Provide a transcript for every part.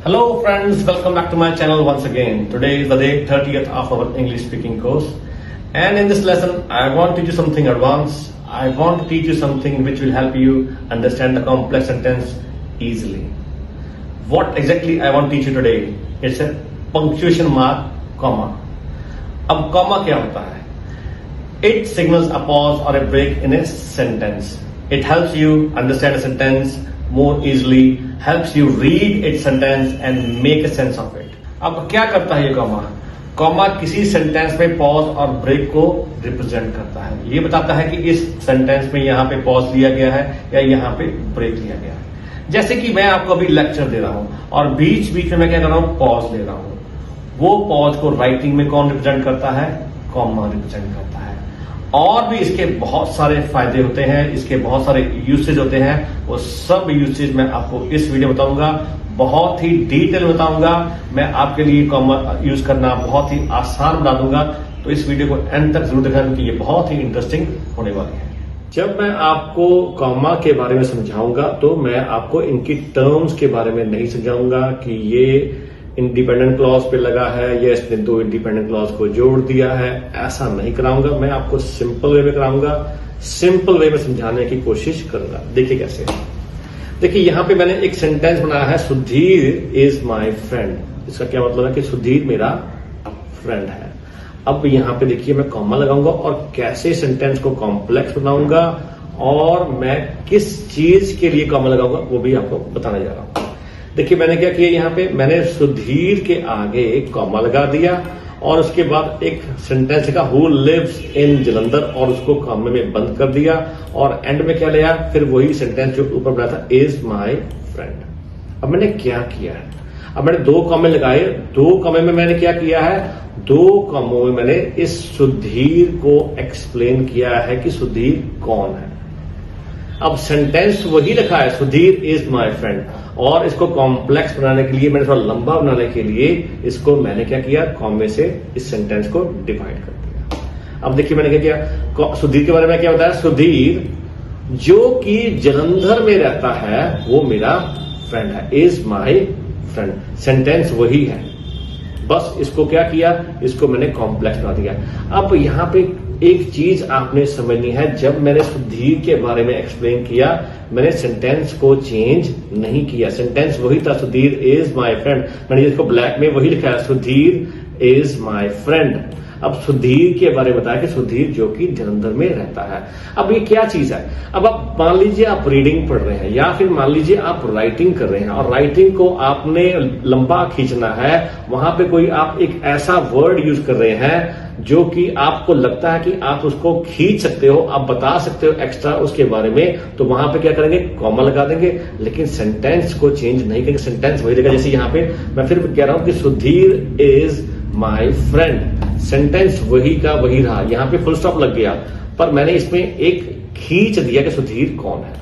Hello friends, welcome back to my channel once again. Today is the day 30th of our English speaking course. And in this lesson, I want to teach you something advanced. I want to teach you something which will help you understand the complex sentence easily. What exactly I want to teach you today? It's a punctuation mark, comma. अब comma क्या होता है? It signals a pause or a break in a sentence. It helps you understand a sentence more easily, helps you read its sentence and make a sense of it. अब क्या करता है ये comma? Comma किसी sentence में pause और break को represent करता है। ये बताता है कि इस सेंटेंस में यहाँ पे पॉज लिया गया है या यहाँ पे ब्रेक लिया गया है। जैसे कि मैं आपको अभी लेक्चर दे रहा हूँ और बीच बीच में मैं क्या कर रहा हूँ, पॉज ले रहा हूँ। वो पॉज को राइटिंग में कौन रिप्रेजेंट करता है? कॉमा रिप्रेजेंट करता है। और भी इसके बहुत सारे फायदे होते हैं, इसके बहुत सारे यूसेज होते हैं। वो सब यूसेज मैं आपको इस वीडियो बताऊंगा, बहुत ही डिटेल बताऊंगा। मैं आपके लिए कॉमा यूज करना बहुत ही आसान बना दूंगा। तो इस वीडियो को एंड तक जरूर देखना क्योंकि ये बहुत ही इंटरेस्टिंग होने वाली है। जब मैं आपको कॉमा के बारे में समझाऊंगा तो मैं आपको इनकी टर्म्स के बारे में नहीं समझाऊंगा कि ये इंडिपेंडेंट क्लॉज पे लगा है या इसने दो इंडिपेंडेंट क्लॉज को जोड़ दिया है, ऐसा नहीं कराऊंगा। मैं आपको सिंपल वे में कराऊंगा, सिंपल वे में समझाने की कोशिश करूंगा। देखिए कैसे। देखिए यहां पे मैंने एक सेंटेंस बनाया है, सुधीर इज माय फ्रेंड। इसका क्या मतलब है कि सुधीर मेरा फ्रेंड है। अब यहां पे देखिए मैं कॉमा लगाऊंगा और कैसे सेंटेंस को कॉम्प्लेक्स बनाऊंगा और मैं किस चीज के लिए कॉमा लगाऊंगा वो भी आपको बताने जा रहा हूं। देखिए मैंने क्या किया, यहाँ पे मैंने सुधीर के आगे एक कॉमा लगा दिया और उसके बाद एक सेंटेंस लिखा हु लिव्स इन जलंधर और उसको कॉमे में बंद कर दिया और एंड में क्या लिया, फिर वही सेंटेंस जो ऊपर बनाया था, इज माय फ्रेंड। अब मैंने क्या किया है, अब मैंने दो कॉमे लगाए। दो कॉमे में मैंने क्या किया है, दो कॉमों में मैंने इस सुधीर को एक्सप्लेन किया है कि सुधीर कौन है। अब सेंटेंस वही लिखा है, सुधीर इज माय फ्रेंड, और इसको कॉम्प्लेक्स बनाने के लिए, मैंने थोड़ा लंबा बनाने के लिए इसको मैंने क्या किया, कॉमे से इस सेंटेंस को डिवाइड कर दिया। अब देखिए मैंने क्या किया, सुधीर के बारे में क्या बताया, सुधीर जो कि जलंधर में रहता है वो मेरा फ्रेंड है, इज माय फ्रेंड। सेंटेंस वही है, बस इसको क्या किया, इसको मैंने कॉम्प्लेक्स बना दिया। अब यहां पे एक चीज आपने समझनी है, जब मैंने सुधीर के बारे में एक्सप्लेन किया मैंने सेंटेंस को चेंज नहीं किया। सेंटेंस वही था, सुधीर इज माय फ्रेंड। मैंने इसको ब्लैक में वही लिखा है, सुधीर इज माय फ्रेंड। अब सुधीर के बारे में बताया कि सुधीर जो कि जलंधर में रहता है। अब ये क्या चीज है, अब आप मान लीजिए आप रीडिंग पढ़ रहे हैं या फिर मान लीजिए आप राइटिंग कर रहे हैं और राइटिंग को आपने लंबा खींचना है, वहां पे कोई आप एक ऐसा वर्ड यूज कर रहे हैं जो कि आपको लगता है कि आप उसको खींच सकते हो, आप बता सकते हो एक्स्ट्रा उसके बारे में, तो वहां पे क्या करेंगे, कॉमा लगा देंगे, लेकिन सेंटेंस को चेंज नहीं करेंगे। सेंटेंस वही रहेगा। जैसे यहाँ पे मैं फिर कह रहा हूं कि Sudhir is my friend, sentence वही का वही रहा, यहां पे फुल स्टॉप लग गया, पर मैंने इसमें एक खींच दिया कि सुधीर कौन है,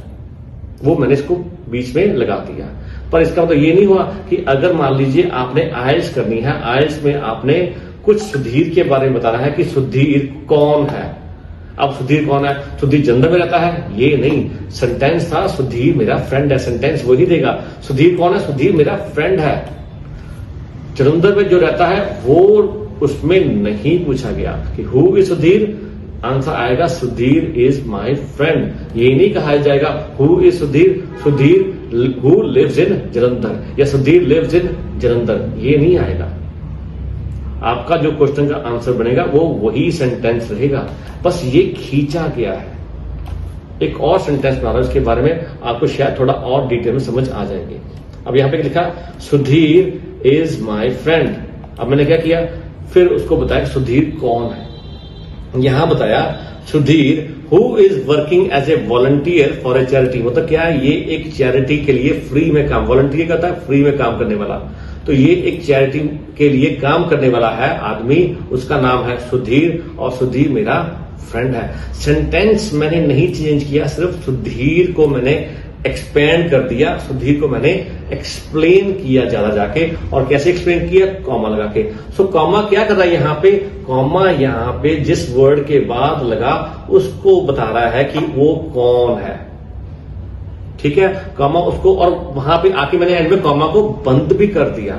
वो मैंने इसको बीच में लगा दिया। पर इसका मतलब ये नहीं हुआ कि अगर मान लीजिए आपने आइल्स करनी है, आइल्स में आपने कुछ सुधीर के बारे में बताना है कि सुधीर कौन है। अब सुधीर कौन है, सुधीर जलंधर में रहता है, ये नहीं, सेंटेंस था सुधीर मेरा फ्रेंड है, सेंटेंस वही देगा। सुधीर कौन है, सुधीर मेरा फ्रेंड है। जलंधर में जो रहता है वो उसमें नहीं पूछा गया कि हु इज सुधीर, आंसर आएगा सुधीर इज माय फ्रेंड। ये नहीं कहा जाएगा who is Sudhir, Sudhir who lives in Jalandhar या सुधीर लिव्स इन जलंधर, ये नहीं आएगा। आपका जो क्वेश्चन का आंसर बनेगा वो वही सेंटेंस रहेगा, बस ये खींचा गया है। एक और सेंटेंस बना रहा है, उसके बारे में आपको शायद थोड़ा और डिटेल में समझ आ जाएंगे। अब यहां पे लिखा सुधीर इज माय फ्रेंड। अब मैंने क्या किया, फिर उसको बताया सुधीर कौन है। यहां बताया Sudhir who is working as a volunteer for a charity. मतलब क्या है, ये एक चैरिटी के लिए फ्री में काम, वॉलंटियर करता है फ्री में काम करने वाला, तो ये एक चैरिटी के लिए काम करने वाला है आदमी, उसका नाम है सुधीर और सुधीर मेरा फ्रेंड है। सेंटेंस मैंने नहीं चेंज किया, सिर्फ सुधीर को मैंने एक्सपेंड कर दिया, सुधीर को मैंने एक्सप्लेन किया ज्यादा जाके। और कैसे एक्सप्लेन किया, कॉमा लगा के। सो कॉमा क्या कर रहा है यहां पे, कॉमा यहां पे जिस वर्ड के बाद लगा उसको बता रहा है कि वो कौन है। ठीक है, कॉमा उसको, और वहां पे आके मैंने एंड में कॉमा को बंद भी कर दिया।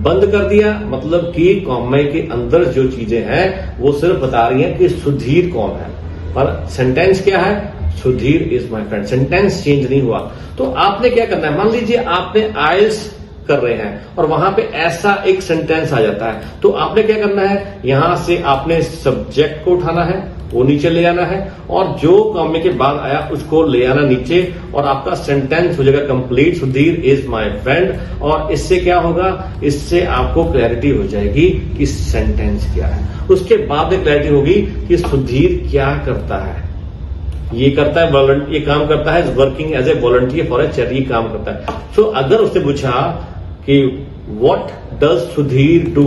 बंद कर दिया मतलब कि कॉमे के अंदर जो चीजें हैं वो सिर्फ बता रही हैं कि सुधीर कौन है, पर सेंटेंस क्या है, Sudhir is my friend. Sentence change नहीं हुआ। तो आपने क्या करना है, मान लीजिए आपने आइल्स कर रहे हैं और वहां पे ऐसा एक सेंटेंस आ जाता है, तो आपने क्या करना है, यहां से आपने सब्जेक्ट को उठाना है, वो नीचे ले आना है, और जो कॉमे के बाद आया उसको ले आना नीचे, और आपका सेंटेंस हो जाएगा complete, Sudhir is my friend. और इससे क्या होगा, इससे आपको क्लैरिटी हो जाएगी कि सेंटेंस क्या है। उसके बाद में क्लैरिटी होगी कि सुधीर क्या करता है, ये करता है, ये काम करता है, working as a volunteer for a charity, काम करता है। सो अगर उससे पूछा कि व्हाट डज सुधीर डू,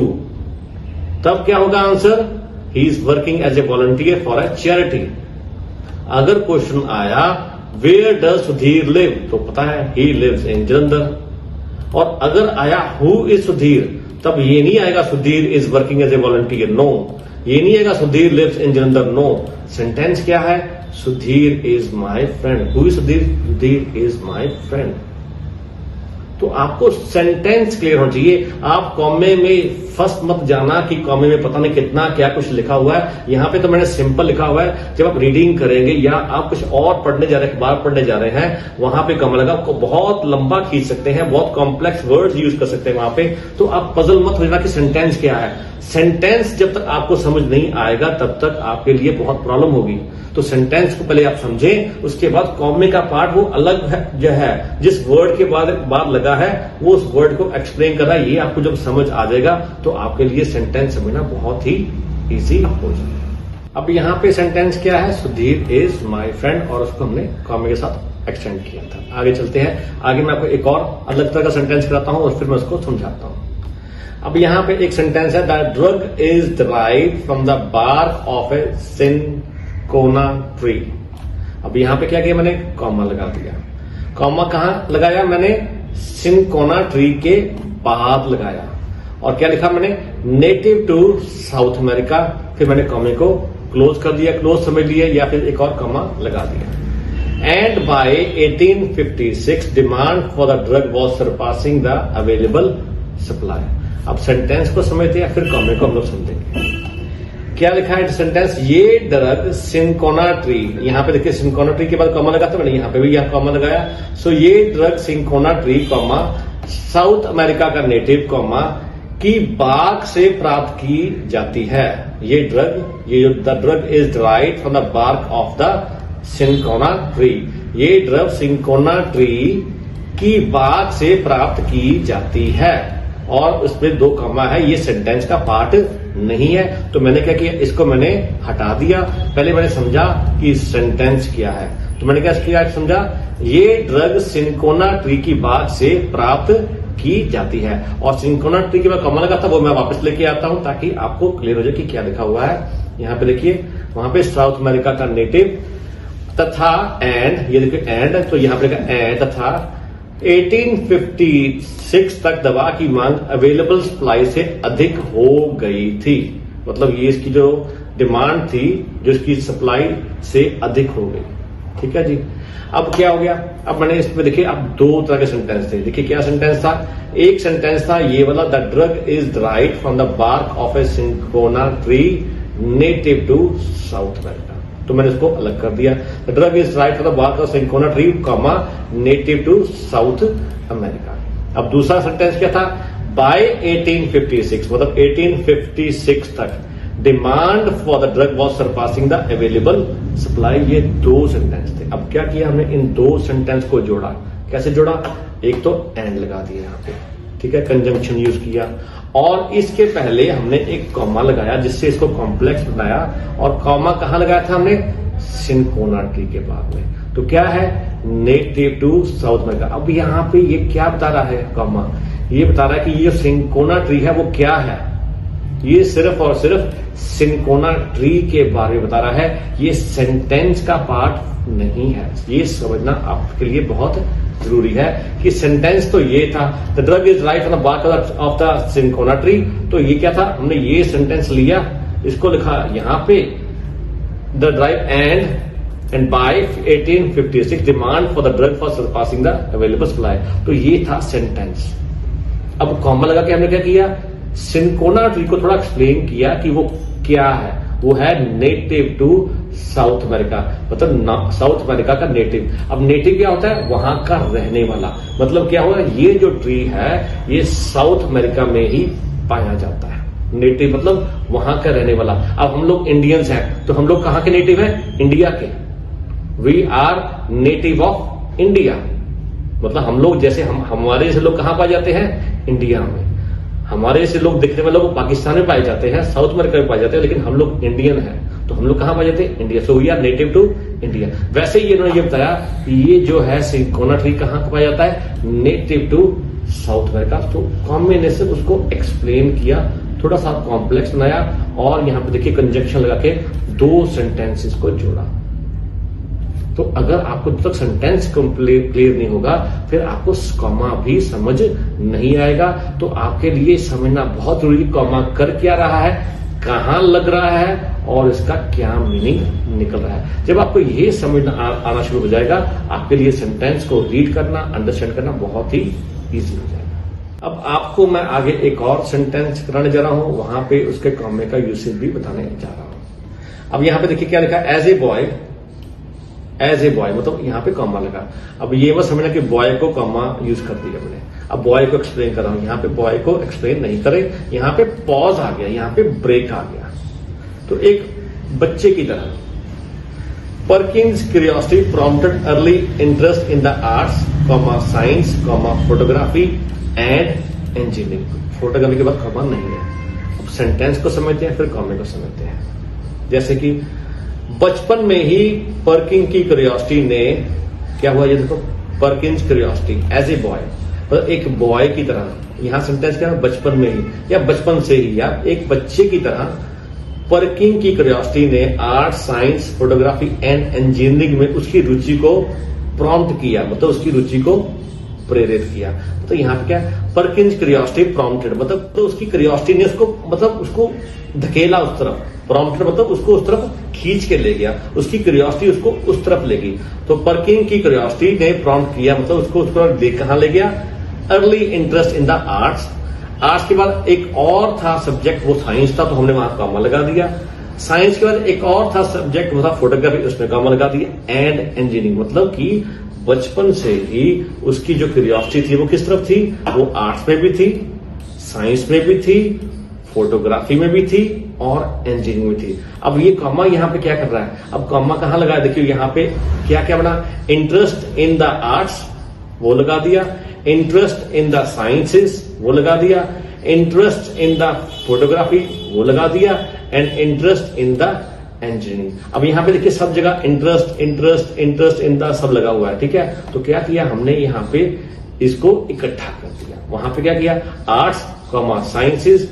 तब क्या होगा answer, he is working as a volunteer for a charity. अगर क्वेश्चन आया वेयर डज सुधीर लिव, तो पता है ही लिव्स इन जलंधर। और अगर आया हु इज सुधीर, तब ये नहीं आएगा Sudhir is working as a volunteer, no, ये नहीं आएगा Sudhir lives in Jalandhar, no. Sentence क्या है, Sudhir is my friend. Who is Sudhir, Sudhir is my friend. तो आपको सेंटेंस क्लियर होना चाहिए। आप कॉमे में फंस मत जाना कि कॉमे में पता नहीं कितना क्या कुछ लिखा हुआ है। यहां पे तो मैंने सिंपल लिखा हुआ है, जब आप रीडिंग करेंगे या आप कुछ और पढ़ने जा रहे हैं, अखबार पढ़ने जा रहे हैं, वहां पे कॉमा लगा, आपको बहुत लंबा खींच सकते हैं, बहुत कॉम्प्लेक्स वर्ड्स यूज कर सकते हैं वहां पे। तो आप पजल मत हो जाना कि सेंटेंस क्या है। सेंटेंस जब तक आपको समझ नहीं आएगा तब तक आपके लिए बहुत प्रॉब्लम होगी। तो सेंटेंस को पहले आप समझें, उसके बाद कॉमे का पार्ट वो अलग है, जो है जिस वर्ड के बाद लगा है वो उस वर्ड को एक्सप्लेन कर रहा है। ये आपको जब समझ आ जाएगा तो आपके लिए सेंटेंस समझना बहुत ही इजी हो जाएगा। अब यहां पे सेंटेंस क्या है, सुधीर इज माय फ्रेंड, और उसको हमने कॉमे के साथ एक्सटेंड किया था। आगे चलते हैं, आगे मैं आपको एक और अलग तरह का सेंटेंस कराता हूं और फिर मैं उसको समझाता हूं। अब यहां पे एक सेंटेंस है, the drug is derived from the bark of a cinchona tree. अब यहां पे क्या किया मैंने, कॉमा लगा दिया। कॉमा कहां लगाया मैंने, सिनकोना ट्री के बाद लगाया, और क्या लिखा मैंने, नेटिव टू साउथ अमेरिका। फिर मैंने कॉमे को क्लोज कर दिया, क्लोज समझ लिया, या फिर एक और कॉमा लगा दिया। And by 1856 demand for the drug was surpassing the available supply. अब सेंटेंस को समझते हैं, फिर कॉमे को हम लोग समझेंगे। क्या लिखा है सेंटेंस, ये ड्रग सिनकोना ट्री, यहां पे देखिए सिनकोना ट्री के बाद कॉमा लगा था मैंने, यहां पे भी यहां कॉमा लगाया। सो ये drug cinchona tree comma South America का नेटिव कॉमा की बार्क से प्राप्त की जाती है। ये जो the drug is derived from the bark of the cinchona tree, ये ड्रग सिनकोना ट्री की बार्क से प्राप्त की जाती है, और उसमें दो कॉमा है, ये सेंटेंस का पार्ट नहीं है। तो मैंने क्या किया, इसको मैंने हटा दिया। पहले मैंने समझा कि सेंटेंस क्या है, तो मैंने क्या किया, समझा ये ड्रग सिनकोना ट्री की बाग से प्राप्त की जाती है, और सिनकोना ट्री के बाद कॉमा लगा था वो मैं वापस लेके आता हूं ताकि आपको क्लियर हो जाए कि क्या लिखा हुआ है। यहां पे देखिए, वहां पे साउथ अमेरिका का नेटिव तथा एंड, ये देखिए एंड, तो यहां पे लिखा एंड तथा 1856 तक दवा की मांग अवेलेबल सप्लाई से अधिक हो गई थी। मतलब ये इसकी जो डिमांड थी, जो इसकी सप्लाई से अधिक हो गई। ठीक है जी। अब क्या हो गया, अब मैंने इसमें देखिए, अब दो तरह के सेंटेंस थे। देखिए क्या सेंटेंस था, एक सेंटेंस था ये वाला, the drug is derived from the bark of a cinchona tree native to South America, तो मैंने इसको अलग कर दिया। The drug is derived from the bark of cinchona tree comma native to South America. अब दूसरा सेंटेंस क्या था, बाय 1856, मतलब 1856 तक demand for the drug was surpassing the available supply. ये दो सेंटेंस थे। अब क्या किया हमने, इन दो सेंटेंस को जोड़ा। कैसे जोड़ा, एक तो एंड लगा दिया यहाँ पे, ठीक है, कंजंक्शन यूज किया, और इसके पहले हमने एक कॉमा लगाया जिससे इसको कॉम्प्लेक्स बनाया, और कॉमा कहां लगाया था हमने, सिनकोना ट्री के बाद में। तो क्या है, नेटिव टू साउथ अमेरिका। अब यहां पे ये क्या बता रहा है कॉमा, ये बता रहा है कि ये सिनकोना ट्री है वो क्या है, ये सिर्फ और सिर्फ सिनकोना ट्री के बारे में बता रहा है, ये सेंटेंस का पार्ट नहीं है। ये समझना आपके लिए बहुत जरूरी है कि सेंटेंस तो ये था, the drug is right on the bark of the cinchona tree, तो ये क्या था, हमने ये सेंटेंस लिया, इसको लिखा यहां पे the drive and and by 1856 demand for the drug for surpassing the available supply. तो ये था सेंटेंस। अब कॉमा लगा के हमने क्या किया, सिंकोना ट्री को थोड़ा एक्सप्लेन किया कि वो क्या है। वो है नेटिव टू साउथ अमेरिका, मतलब साउथ अमेरिका का नेटिव। अब नेटिव क्या होता है, वहां का रहने वाला। मतलब क्या हुआ, ये जो ट्री है ये साउथ अमेरिका में ही पाया जाता है। नेटिव मतलब वहां का रहने वाला। अब हम लोग इंडियंस हैं, तो हम लोग कहां के नेटिव हैं, इंडिया के। We are native of India, मतलब हम लोग जैसे हमारे जैसे लोग कहां पाए जाते हैं, इंडिया में। हमारे से लोग दिखने वाले लोग पाकिस्तान में पाए जाते हैं, साउथ अमेरिका में पाए जाते हैं, लेकिन हम लोग इंडियन हैं, तो हम लोग कहां पाए जाते हैं, India. So we are native to India. वैसे ही इन्होंने ये बताया कि ये जो है सिंकोना ट्री कहां पाया जाता है, नेटिव टू साउथ अमेरिका। तो कॉम्बिनेशन उसको एक्सप्लेन किया, थोड़ा सा कॉम्प्लेक्स बनाया, और यहां पे देखिए कंजंक्शन लगा के दो सेंटेंसेस को जोड़ा। तो अगर आपको जब तक सेंटेंस क्लियर नहीं होगा, फिर आपको कॉमा भी समझ नहीं आएगा। तो आपके लिए समझना बहुत जरूरी, कॉमा कर क्या रहा है, कहां लग रहा है, और इसका क्या मीनिंग निकल रहा है। जब आपको ये समझना आना शुरू हो जाएगा, आपके लिए सेंटेंस को रीड करना, अंडरस्टैंड करना बहुत ही इजी हो जाएगा। अब आपको मैं आगे एक और सेंटेंस कराने जा रहा हूं, वहां पे उसके कॉमे का यूसेज भी बताने जा रहा हूं। अब यहां पे देखिए क्या लिखा है, एज ए बॉय, मतलब यहां पे कॉमा लगा। अब ये मत समझना कि बॉय को कॉमा यूज कर दिया मैंने। अब बॉय को एक्सप्लेन कर रहा हूं, यहां पे बॉय को एक्सप्लेन नहीं करे, यहां पे पॉज आ गया, यहां पे ब्रेक आ गया। तो एक बच्चे की तरह, Perkins' curiosity prompted early interest in the arts, science, photography and engineering. Photography के बाद कॉमा नहीं है। अब सेंटेंस को समझते हैं, फिर कॉमे को समझते हैं। जैसे कि बचपन में ही पर्किन की क्यूरियोसिटी ने क्या हुआ, ये देखो, Perkins curiosity as a boy, मतलब एक बॉय की तरह। यहां सेंटेंस क्या है, बचपन में ही या बचपन से ही, या एक बच्चे की तरह पर्किन की क्यूरियोसिटी ने art, science, photography and engineering में उसकी रुचि को प्रॉम्प्ट किया, मतलब उसकी रुचि को प्रेरित किया। तो यहां पे क्या है, पर्किन्स क्यूरियोसिटी प्रॉम्प्टेड, मतलब तो उसकी क्यूरियोसिटी ने उसको, मतलब उसको धकेला उस तरफ। प्रॉम्प्टेड मतलब उसको उस तरफ खींच के ले गया, उसकी क्यूरियोसिटी उसको उस तरफ ले गई। तो पर्किन की क्यूरियोसिटी ने प्रॉम्प्ट किया, मतलब उसको उस तरफ कहां ले गया, early interest in the arts. Arts के बाद एक और था सब्जेक्ट, वो साइंस था, तो हमने वहां कॉमा लगा दिया। साइंस के बाद एक और था सब्जेक्ट, वो था फोटोग्राफी, उसमें कॉमा लगा दिया। एंड इंजीनियरिंग, मतलब कि बचपन से ही उसकी जो क्यूरियोसिटी थी वो किस तरफ थी, वो आर्ट्स में भी थी, साइंस में भी थी, फोटोग्राफी में भी थी और इंजीनियरिंग में थी। अब ये कॉमा यहां पे क्या कर रहा है, अब कॉमा कहां लगा है, देखिए यहां पे क्या क्या बना, इंटरेस्ट इन द आर्ट्स वो लगा दिया, इंटरेस्ट इन द साइंसेस वो लगा दिया, इंटरेस्ट इन द फोटोग्राफी वो लगा दिया, and interest in the engineering. अब यहां पे देखिए सब जगह interest interest interest in the sub लगा हुआ है, ठीक है। तो क्या किया हमने, यहां पे इसको इकट्ठा कर दिया। वहां पे क्या किया, आर्ट्स, साइंसेस,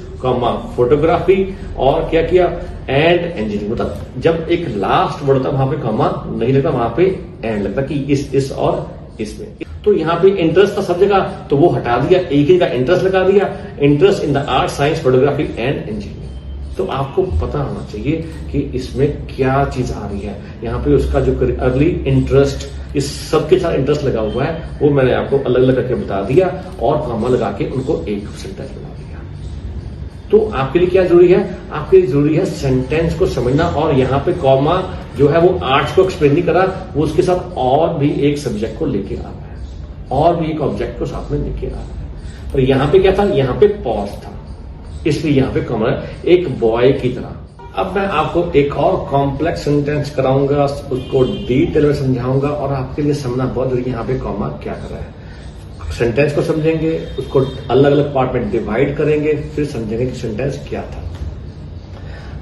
फोटोग्राफी, और क्या किया, एंड इंजीनियरिंग। मतलब जब एक लास्ट वर्ड था वहां पे कॉमा नहीं लगता, वहां पे एंड लगता कि इस और इसमें। तो यहां पे इंटरेस्ट था सब जगह, तो वो हटा दिया, एक ही जगह इंटरेस्ट लगा दिया, interest in the art, science, photography and engineering. तो आपको पता होना चाहिए कि इसमें क्या चीज आ रही है। यहां पे उसका जो अर्ली इंटरेस्ट, इस सबके साथ इंटरेस्ट लगा हुआ है, वो मैंने आपको अलग अलग करके बता दिया, और कॉमा लगा के उनको एक सेंटेंस बना दिया। तो आपके लिए क्या जरूरी है, आपके लिए जरूरी है सेंटेंस को समझना। और यहां पे कॉमा जो है वो आर्ट्स को एक्सप्लेन नहीं करा, वो उसके साथ और भी एक सब्जेक्ट को लेके आ रहा है, और भी एक ऑब्जेक्ट को साथ में लेके आ रहा है। और यहां पे क्या था, यहां पे पॉज था, इसलिए यहां पे कॉमा एक बॉय की तरह। अब मैं आपको एक और कॉम्प्लेक्स सेंटेंस कराऊंगा, उसको डिटेल में समझाऊंगा, और आपके लिए समझना बहुत जरूरी है यहां पे कॉमा क्या कर रहा है। सेंटेंस को समझेंगे, उसको अलग अलग पार्ट में डिवाइड करेंगे, फिर समझेंगे कि सेंटेंस क्या था।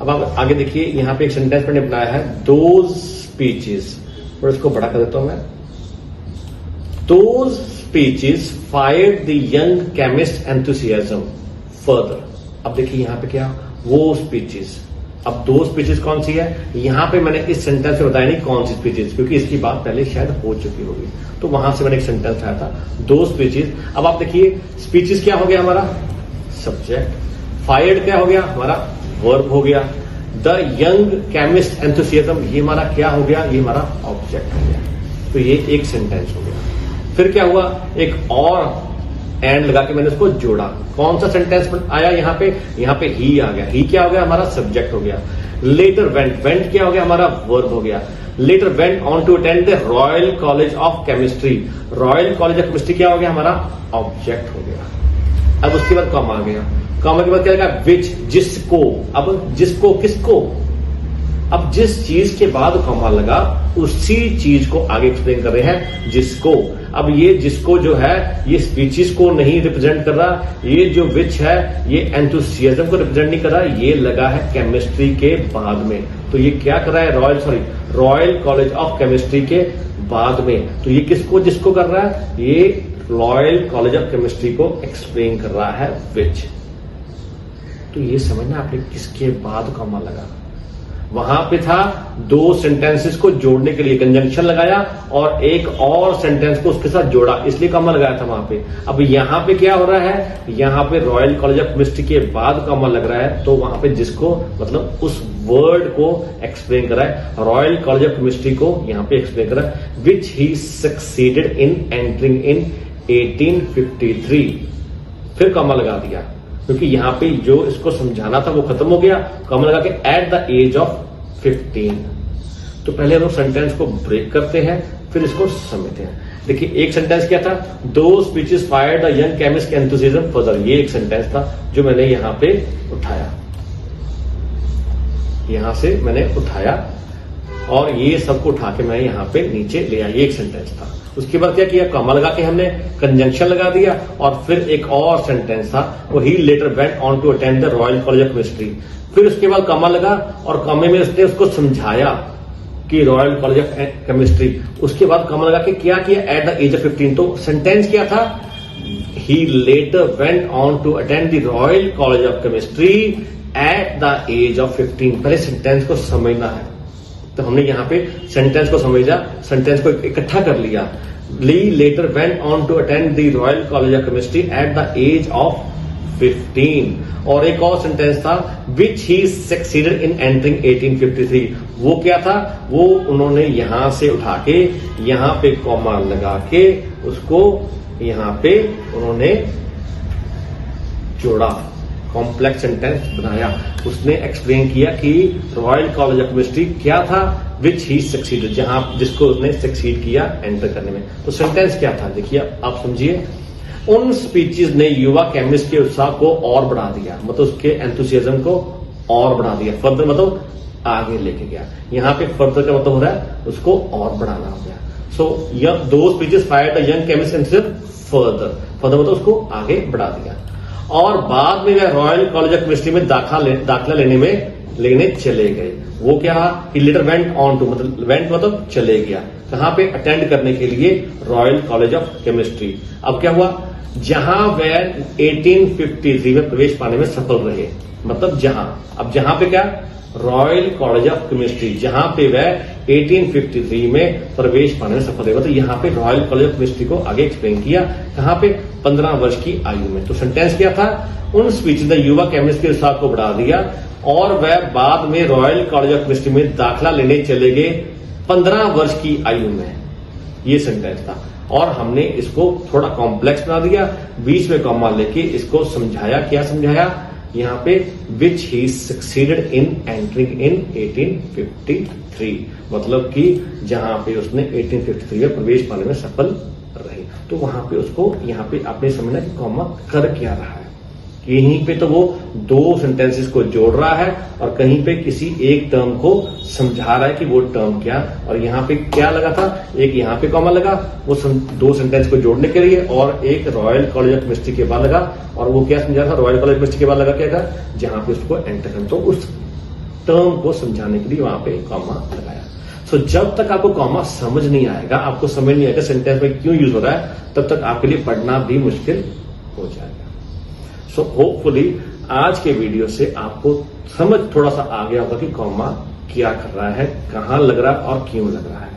अब आप आगे देखिए, यहां पे एक सेंटेंस मैंने बनाया है, दोज स्पीचेस, और इसको बड़ा कर देता हूं मैं, those speeches fired the young chemist enthusiasm further. अब देखिए यहां पे क्या, वो स्पीचेस। अब दो स्पीचेस कौन सी है, यहां पे मैंने इस सेंटेंस में बताया नहीं कौन सी स्पीचेस, क्योंकि इसकी बात पहले शायद हो चुकी होगी, तो वहां से मैंने एक सेंटेंस लाया था, दो स्पीचेस। अब आप देखिए, स्पीचेस क्या हो गया हमारा, सब्जेक्ट, फायर्ड क्या हो गया हमारा, वर्ब हो गया, द यंग केमिस्ट एंथुसियाज्म, ये हमारा क्या हो गया, ये हमारा ऑब्जेक्ट हो गया। तो ये एक सेंटेंस हो गया। फिर क्या हुआ, एक और एंड लगा के मैंने उसको जोड़ा। कौन सा सेंटेंस आया यहाँ पे ही आ गया। ही क्या हो गया, हमारा सब्जेक्ट हो गया। लेटर वेंट, वेंट क्या हो गया, हमारा वर्ब हो गया। Later went on to attend the royal college of Chemistry, Royal college of Chemistry क्या हो गया, हमारा ऑब्जेक्ट हो गया। अब उसके बाद कॉमा आ गया। कॉमा के बाद क्या लगा, विच, जिसको। अब जिसको, किसको, अब जिस चीज के बाद कॉमा लगा उसी चीज को आगे एक्सप्लेन कर रहे हैं, जिसको। अब ये जिसको जो है ये स्पीचीज को नहीं रिप्रेजेंट कर रहा, ये जो विच है ये एंथुसियाज्म को रिप्रेजेंट नहीं कर रहा, ये लगा है केमिस्ट्री के बाद में। तो ये क्या कर रहा है, रॉयल कॉलेज ऑफ केमिस्ट्री के बाद में। तो ये किसको, जिसको कर रहा है, ये रॉयल कॉलेज ऑफ केमिस्ट्री को एक्सप्लेन कर रहा है, विच। तो ये समझना आपने किसके बाद कॉमा लगा। वहां पे था दो सेंटेंसेस को जोड़ने के लिए कंजंक्शन लगाया और एक और सेंटेंस को उसके साथ जोड़ा, इसलिए कॉमा लगाया था वहां पे। अब यहां पे क्या हो रहा है, यहां पे रॉयल कॉलेज ऑफ केमिस्ट्री के बाद कॉमा लग रहा है, तो वहां पे जिसको मतलब उस वर्ड को एक्सप्लेन कर रहा है, रॉयल कॉलेज ऑफ केमिस्ट्री को यहां पे एक्सप्लेन कर रहा है, विच ही सक्सीडेड इन एंटरिंग इन 1853। फिर कॉमा लगा दिया क्योंकि यहां पे जो इसको समझाना था वो खत्म हो गया। कॉमा लगा के एट द एज ऑफ 15। तो पहले हम लोग सेंटेंस को ब्रेक करते हैं, फिर इसको समझते हैं। देखिए एक सेंटेंस क्या था, दो speeches fired the young chemist enthusiasm further. ये एक सेंटेंस था जो मैंने यहां पे उठाया, यहां से मैंने उठाया और ये सबको उठा के मैं यहां पे नीचे ले आया। ये एक सेंटेंस था। उसके बाद क्या किया, कॉमा लगा के हमने कंजंक्शन लगा दिया और फिर एक और सेंटेंस था, वो he later went on to attend the royal college of chemistry. फिर उसके बाद कॉमा लगा और कॉमे में उसने उसको समझाया कि रॉयल कॉलेज ऑफ केमिस्ट्री। उसके बाद कॉमा लगा के क्या किया, एट द एज ऑफ 15। तो सेंटेंस क्या था, he later went on to attend the royal college of chemistry at the age of 15। पहले सेंटेंस को समझना है, तो हमने यहां पे सेंटेंस को समझा, सेंटेंस को इकट्ठा कर लिया। Lee later went on to attend the royal college of chemistry at the age of 15। और एक और सेंटेंस था, विच ही सक्सीडेड इन एंटरिंग 1853। वो क्या था, वो उन्होंने यहां से उठा के यहां पे कॉमा लगा के उसको यहां पे उन्होंने जोड़ा, कॉम्प्लेक्स सेंटेंस बनाया। उसने एक्सप्लेन किया कि रॉयल कॉलेज ऑफ केमिस्ट्री क्या था, विच ही सक्सीडेड, जहां जिसको उसने सक्सीड किया एंटर करने में। तो सेंटेंस क्या था, देखिए आप समझिए। उन स्पीचेस ने युवा केमिस्ट के उत्साह को और बढ़ा दिया, मतलब उसके एंथुसियाज्म को और बढ़ा दिया। फर्दर मतलब आगे लेके गया। यहां पे फर्दर का मतलब हो रहा है उसको और बढ़ाना हो गया। सो दो speeches fired the young chemist enthusiasm further, further मतलब उसको आगे बढ़ा दिया। और बाद में वह रॉयल कॉलेज ऑफ केमिस्ट्री में दाखिला लेने चले गए। वो क्या, ही लेटर वेंट ऑन टू, मतलब वेंट मतलब चले गया, कहां पे, अटेंड करने के लिए रॉयल कॉलेज ऑफ केमिस्ट्री। अब क्या हुआ, जहां वह 1853 में प्रवेश पाने में सफल रहे, मतलब जहां, अब जहां पे क्या, रॉयल कॉलेज ऑफ केमिस्ट्री, जहां पे वह 1853 में प्रवेश पाने में सफल रहे। तो यहां पे रॉयल कॉलेज ऑफ केमिस्ट्री को आगे एक्सप्लेन किया, कहां पे, 15 वर्ष की आयु में। तो सेंटेंस क्या था, उन स्पीच ने युवा केमिस्ट के उत्साह को बढ़ा दिया और वह बाद में रॉयल कॉलेज ऑफ केमिस्ट्री में दाखिला लेने चले गए 15 वर्ष की आयु में। ये सेंटेंस था और हमने इसको थोड़ा कॉम्प्लेक्स बना दिया, बीच में कॉमा लेके इसको समझाया। क्या समझाया, यहां पे विच ही सक्सीडेड इन एंटरिंग इन 1853, मतलब कि जहां पे उसने 1853 में प्रवेश पाने में सफल रहे। तो वहां पे उसको यहां पे आपने समझना कि कॉमा कर क्या रहा है। यहीं पे तो वो दो सेंटेंसेस को जोड़ रहा है और कहीं पे किसी एक टर्म को समझा रहा है कि वो टर्म क्या, और यहाँ पे क्या लगा था, एक यहाँ पे कॉमा लगा वो दो सेंटेंस को जोड़ने के लिए, और एक रॉयल कॉलेज ऑफ केमिस्ट्री के बाद लगा, और वो क्या समझा था, रॉयल कॉलेज ऑफ केमिस्ट्री के बाद लगा क्या था, जहां पे उसको एंटर करना, तो उस टर्म को समझाने के लिए वहां पे कॉमा लगाया। सो जब तक आपको कॉमा समझ नहीं आएगा, आपको समझ नहीं आएगा सेंटेंस में क्यों यूज हो रहा है, तब तक आपके लिए पढ़ना भी मुश्किल हो जाएगा। सो होपफुली आज के वीडियो से आपको समझ थोड़ा सा आ गया होगा कि कॉमा क्या कर रहा है, कहां लग रहा है और क्यों लग रहा है।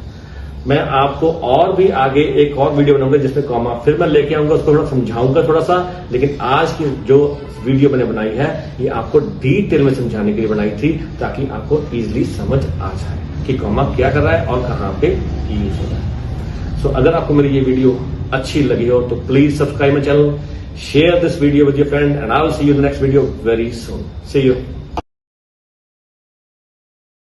मैं आपको और भी आगे एक और वीडियो बनाऊंगा जिसमें कॉमा फिर मैं लेके आऊंगा, उसको थोड़ा समझाऊंगा थोड़ा सा। लेकिन आज की जो वीडियो मैंने बनाई है ये आपको डिटेल में समझाने के लिए बनाई थी, ताकि आपको इजीली समझ आ जाए कि कॉमा क्या कर रहा है और कहां पे यूज हो रहा है। सो अगर आपको मेरी ये वीडियो अच्छी लगी हो तो please subscribe my channel, share this video with your friend, and I will see you in the next video very soon. See you.